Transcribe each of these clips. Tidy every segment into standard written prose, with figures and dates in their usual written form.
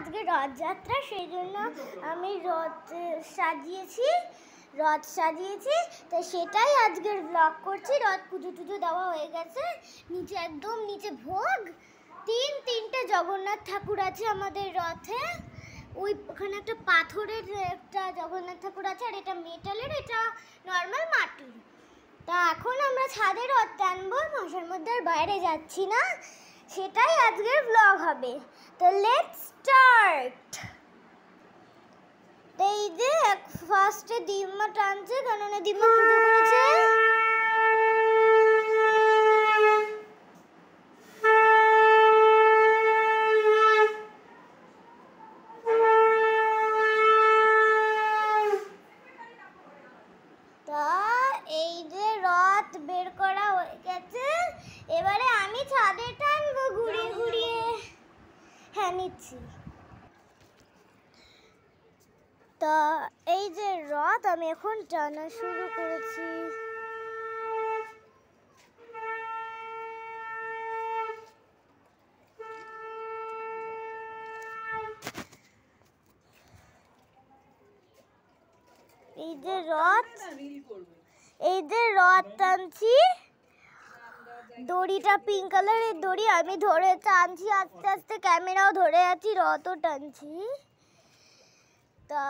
আজকে রথযাত্রা, সেই জন্য আমি রথ সাজিয়েছি তো সেটাই আজকের ব্লগ করছি। রথ পুজো টুজো দেওয়া হয়ে গেছে, নিচে একদম নিচে ভোগ, তিনটে জগন্নাথ ঠাকুর আছে আমাদের রথে। ওখানে একটা পাথরের একটা জগন্নাথ ঠাকুর আছে, আর এটা মেটালের, এটা নর্মাল মাটির। তা এখন আমরা ছাদে রথ টানবো, মশার মধ্যে আর বাইরে যাচ্ছি না, সেটাই আজকের ব্লগ হবে। তো লেটস স্টার্ট। এই যে ফার্স্টে দিম্মা টানছে, কারণ দিম্মা পুজো করেছে। এই যে রথ বের করা হয়ে গেছে, এবারে আমি ছাদে টানবো ঘুরিয়ে ঘুরিয়ে। হ্যাঁ নিচ্ছি। তা এই যে রথ আমি এখন টানা শুরু করেছি। এই যে রথ টানছি, দড়িটা পিঙ্ক কালারের দড়ি, আমি ধরে টানছি আস্তে আস্তে, ক্যামেরাও ধরে আছি, রথও টানছি। তা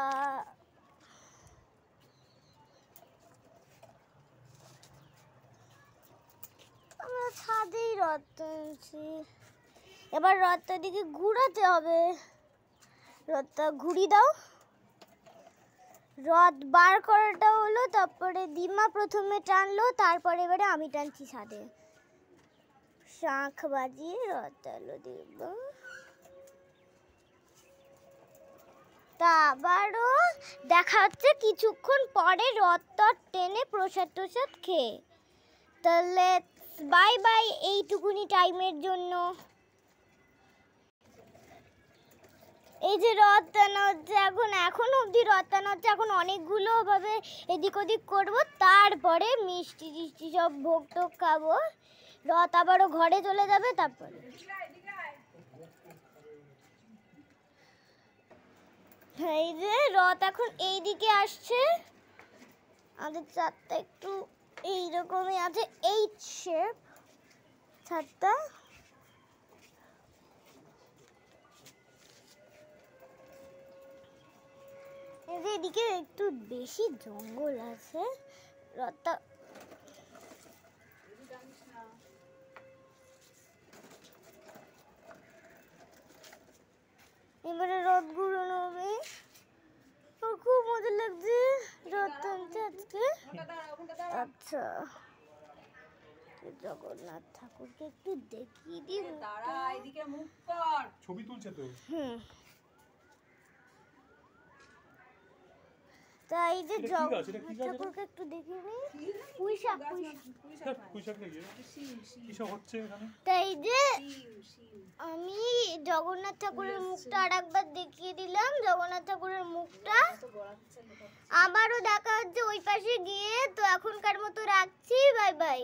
আমরা ছাদেই রথ টানছি। এবার রথটার দিকে ঘুরাতে হবে, রথটা ঘুরি দাও। রথ বার করাটা হলো, তারপরে দিম্মা প্রথমে টানলো, তারপরে এবারে আমি টানছি ছাদে। শাঁখ বাজিয়ে রথ টানলো দিম্মা। তা আবারও দেখা হচ্ছে কিছুক্ষণ পরে, রথ টেনে প্রসাদ টোসাদ খেয়ে। তাহলে বাই বাই এইটুকুনি টাইমের জন্য। এই যে রথ টানা হচ্ছে, এখন অবধি রথ টানা হচ্ছে, এখন অনেকগুলো ভাবে এদিক ওদিক করবো, তারপরে মিষ্টি টিষ্টি সব ভোগ টোগ খাবো, রথ আবারও ঘরে চলে যাবে। তারপরে এই যে রথ এখন এই দিকে আসছে, আমাদের ছাদটা একটু এইরকমই আছে, এইচ শেপ ছাদটা। এদিকে একটু বেশি জঙ্গল আছে, রথটা এবারে রথ ঘুরানো হবে। খুব মজা লাগছে রথ টানতে আজকে। আচ্ছা, জগন্নাথ ঠাকুরকে একটু দেখিয়ে দিন। ছবি তুলছে তো। তাই যে জগন্নাথ ঠাকুরকে একটু দেখিয়ে নিই। তাই যে আমি জগন্নাথ ঠাকুরের মুখটা আর একবার দেখিয়ে দিলাম, জগন্নাথ ঠাকুরের মুখটা। আবারও দেখা হচ্ছে ওই পাশে গিয়ে। তো এখনকার মতো রাখছি, বাই বাই।